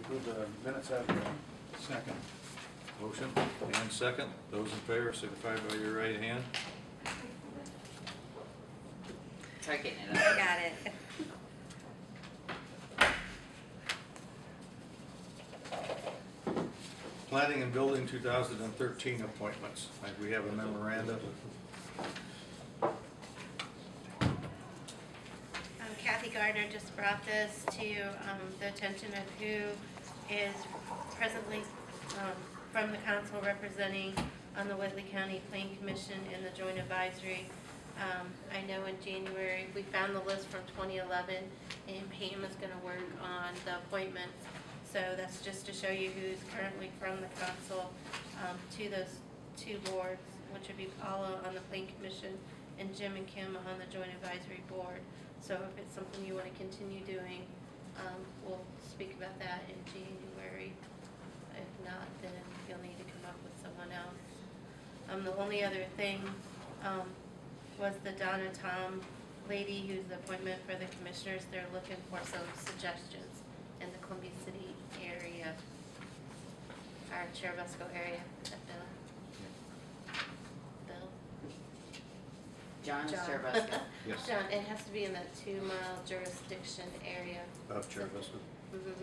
approve the minutes as written. Second. Motion and second. Those in favor signify by your right hand. Try getting it I up. got it. Planning and Building 2013 appointments. We have a memorandum. Kathy Gardner just brought this to the attention of who is presently from the council representing on the Whitley County Plan Commission and the Joint Advisory. I know in January we found the list from 2011 and Pam is going to work on the appointments. So that's just to show you who's currently from the council to those two boards, which would be Paula on the Plan Commission and Jim and Kim on the Joint Advisory Board. So if it's something you want to continue doing, we'll speak about that in January. If not, then you'll need to come up with someone else. The only other thing was the Donna Tom lady who's the appointment for the commissioners. They're looking for some suggestions in the Columbia City area, our Cherubusco area. Is that Bill? Bill? John John. Cherubusco. Yes. John, it has to be in the 2-mile jurisdiction area. Of Cherubusco.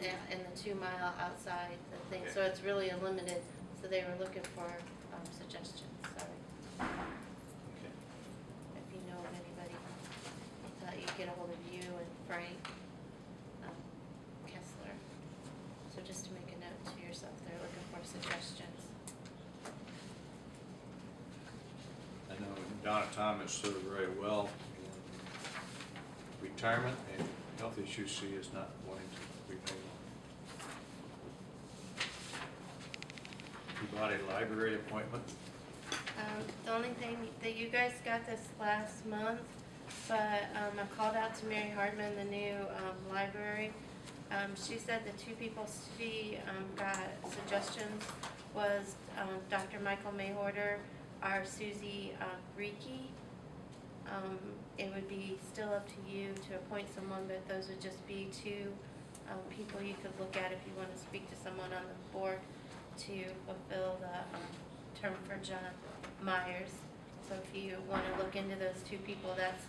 Yeah, and the 2 mile outside the thing, Okay. so it's really a limited, so they were looking for suggestions, sorry. Okay. If you know of anybody, thought you'd get a hold of you and Frank Kessler. So just to make a note to yourself, they're looking for suggestions. I know Donna Thomas served very well in retirement and health issues. She is not wanting to remain. Peabody Library appointment. The only thing that you guys got this last month, but I called out to Mary Hardman, the new library. She said the 2 people she got suggestions was Dr. Michael Mayhorter, our Susie Reiki. It would be still up to you to appoint someone, but those would just be 2 people you could look at if you want to speak to someone on the board to fulfill the term for John Myers. So if you want to look into those 2 people, that's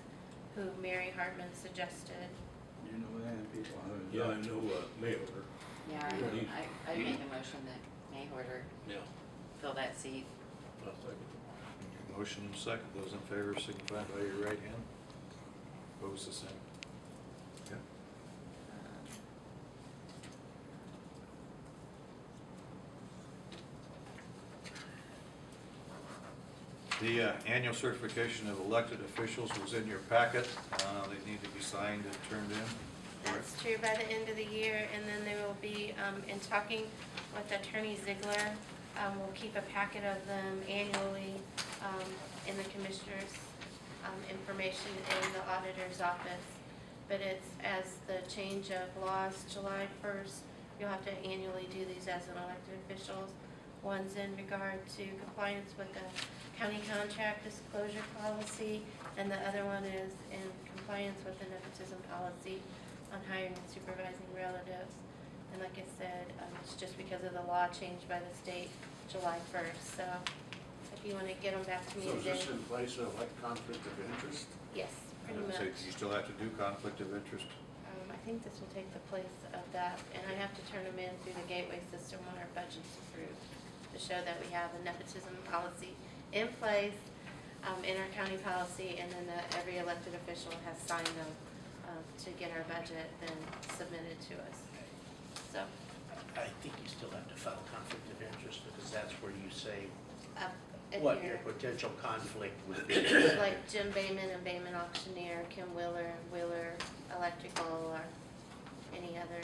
who Mary Hartman suggested. You know that people. Yeah, I know Mayor. Yeah, I make a motion that Mayhorter Yeah. fill that seat. I'll second. Motion and second. Those in favor signify by your right hand. Opposed, the same. Okay. The annual certification of elected officials was in your packet. They need to be signed and turned in. That's true by the end of the year, and then there will be, in talking with Attorney Ziegler, we'll keep a packet of them annually in the commissioner's information in the auditor's office. But it's as the change of laws July 1st, you'll have to annually do these as an elected officials. One's in regard to compliance with the county contract disclosure policy, and the other one is in compliance with the nepotism policy on hiring and supervising relatives. And like I said, it's just because of the law changed by the state July 1st. So if you want to get them back to me So is today. this in place of like conflict of interest? Yes, I pretty would much. say you still have to do conflict of interest. I think this will take the place of that, and I have to turn them in through the gateway system when our budget's approved to show that we have a nepotism policy in place in our county policy, and then that every elected official has signed them to get our budget then submitted to us. So, I think you still have to file conflict of interest because that's where you say if what you're your potential conflict would be. like Jim Bayman and Bayman Auctioneer, Kim Wheeler and Wheeler Electrical, or any other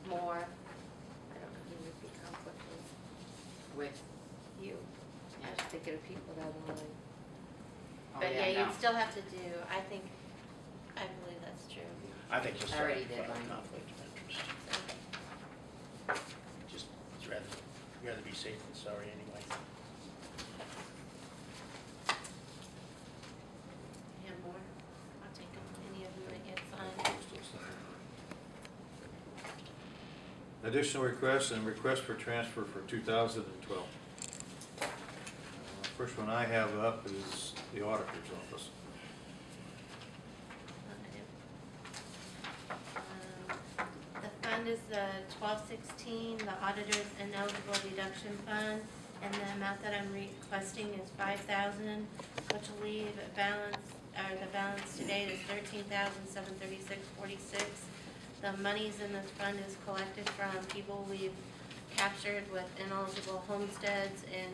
more, I don't know who would be conflicted With, you. I was thinking of people that would. oh But yeah, yeah, you'd no. still have to do, I believe that's true. I think you'll I still have already to did file mine. conflict of interest. Just it's rather be safe than sorry anyway. And more, I'll take them, any of them that get signed. Additional requests and request for transfer for 2012. First one I have up is the auditor's office. The fund is the 1216, the auditor's ineligible deduction fund, and the amount that I'm requesting is 5,000, which will leave a balance, or the balance today is 13,736.46. The monies in this fund is collected from people we've captured with ineligible homesteads, and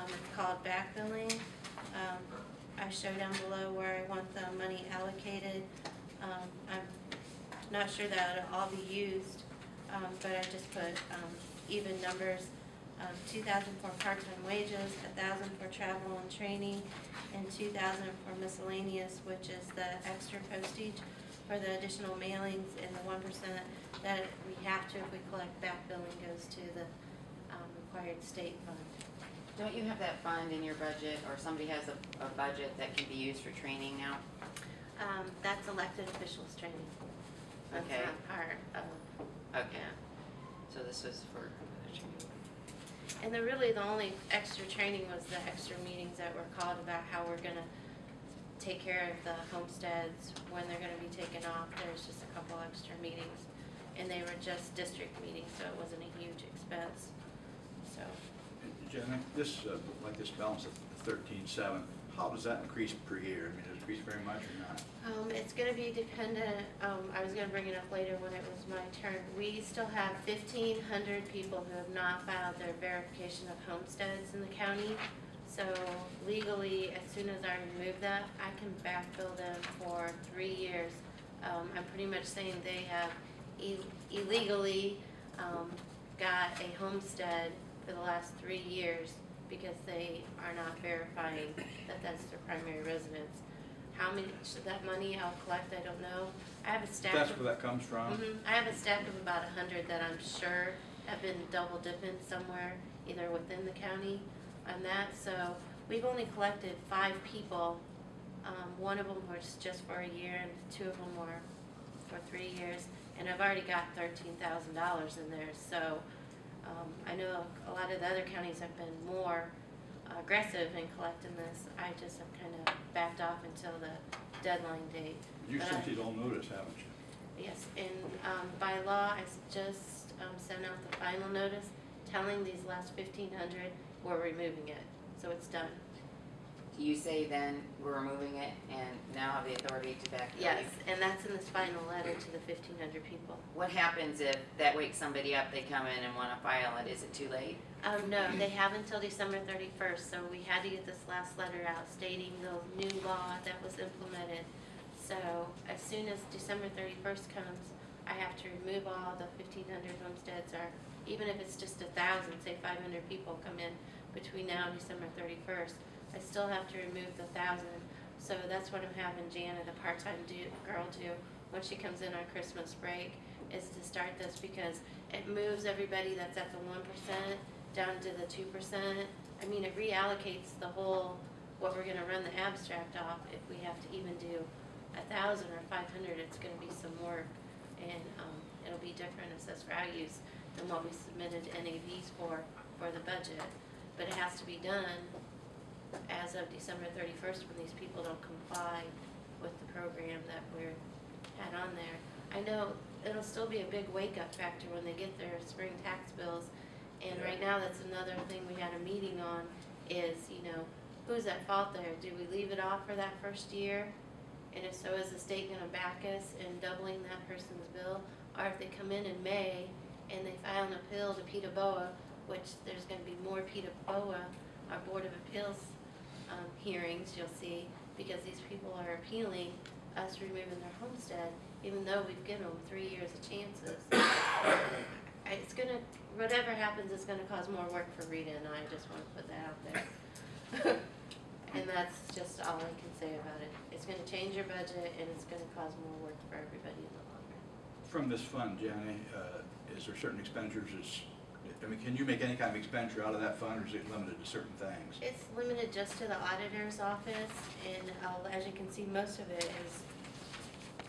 it's called back billing. I show down below where I want the money allocated. I'm not sure that it'll all be used, but I just put even numbers. 2,000 for part-time wages, 1,000 for travel and training, and 2,000 for miscellaneous, which is the extra postage for the additional mailings, and the 1% that we have to, if we collect back billing, goes to the required state fund. Don't you have that fund in your budget, or somebody has a budget that can be used for training now? That's elected officials training. That's Okay. not part of, Okay. So this was for training. and really the only extra training was the extra meetings that were called about how we're gonna take care of the homesteads, when they're gonna be taken off. There's just a couple extra meetings, and they were just district meetings, so it wasn't a huge expense, so. Jenny, this, like this balance of 13.7, how does that increase per year? I mean, does it increase very much or not? It's gonna be dependent, I was gonna bring it up later when it was my turn. We still have 1,500 people who have not filed their verification of homesteads in the county. So legally, as soon as I remove that, I can backfill them for 3 years. I'm pretty much saying they have illegally got a homestead for the last 3 years because they are not verifying that that's their primary residence. How much of that money I'll collect, I don't know. I have a staff. That's where that comes from? I have a staff of about 100 that I'm sure have been double dipping somewhere, either within the county on that. So we've only collected 5 people. One of them was just for a year, and 2 of them were for 3 years. And I've already got $13,000 in there. So I know a lot of the other counties have been more aggressive in collecting this. I just have kind of backed off until the deadline date. You But sent it all notice, haven't you? Yes, and by law, I just sent out the final notice telling these last 1,500 we're removing it, so it's done. Do you say then we're removing it and now have the authority to back bill you? Yes, and that's in this final letter to the 1,500 people. What happens if that wakes somebody up, they come in and want to file it? Is it too late? No, they have until December 31st, so we had to get this last letter out stating the new law that was implemented. So as soon as December 31st comes, I have to remove all the 1,500 homesteads, or even if it's just 1,000, say 500 people come in between now and December 31st, I still have to remove the 1,000. So that's what I'm having Janet, a part-time girl, do when she comes in on Christmas break, is to start this, because it moves everybody that's at the 1% down to the 2%. I mean, it reallocates the whole, what we're gonna run the abstract off. If we have to even do 1,000 or 500, it's gonna be some work, and it'll be different assessed values than what we submitted NAVs for the budget. But it has to be done as of December 31st when these people don't comply with the program that we're had on there. I know it'll still be a big wake-up factor when they get their spring tax bills, and right now that's another thing we had a meeting on is, who's at fault there? Do we leave it off for that first year? And if so, is the state gonna back us in doubling that person's bill? Or if they come in May and they file an appeal to PETA BOA, which there's gonna be more PETA BOA, our Board of Appeals hearings, you'll see, because these people are appealing us removing their homestead, even though we've given them 3 years of chances. It's gonna, whatever happens, it's gonna cause more work for Rita and I just wanna put that out there. And that's just all I can say about it. It's gonna change your budget, and it's gonna cause more work for everybody in the long run. From this fund, Jenny, is there certain expenditures can you make any kind of expenditure out of that fund, or is it limited to certain things? It's limited just to the auditor's office, and as you can see, most of it is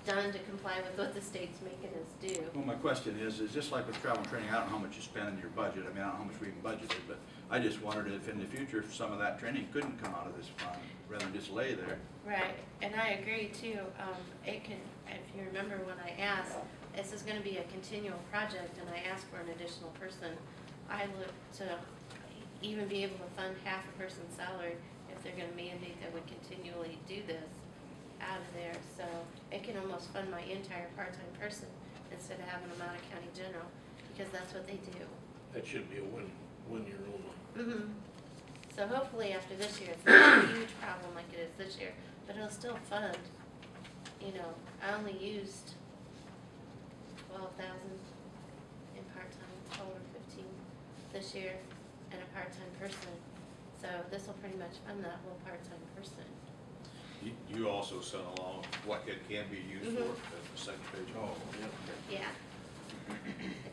done to comply with what the state's making us do. Well, my question is just like with travel and training, I don't know how much you spend in your budget, I mean, I don't know how much we even budgeted, but I just wondered if in the future, if some of that training couldn't come out of this fund, rather than just lay there. Right, and I agree too. It can, if you remember when I asked, this is gonna be a continual project, and I asked for an additional person. I look to even be able to fund half a person's salary if they're gonna mandate that we continually do this out of there. So it can almost fund my entire part-time person instead of having them out of county general, because that's what they do. That should be a one-year only. Mm-hmm. So hopefully after this year, it's not a huge problem like it is this year, but it'll still fund. You know, I only used 12,000 in part-time, 12 or 15 this year, and a part-time person. So this will pretty much fund that whole part-time person. You also sent along what it can be used for, at the second page. Oh, yeah. Yeah.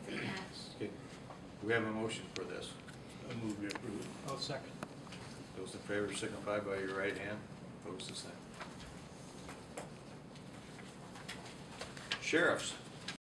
It's attached. Okay, do we have a motion for this? I move we approve. I'll second. Those in favor signify by your right hand, opposed the same. Sheriffs,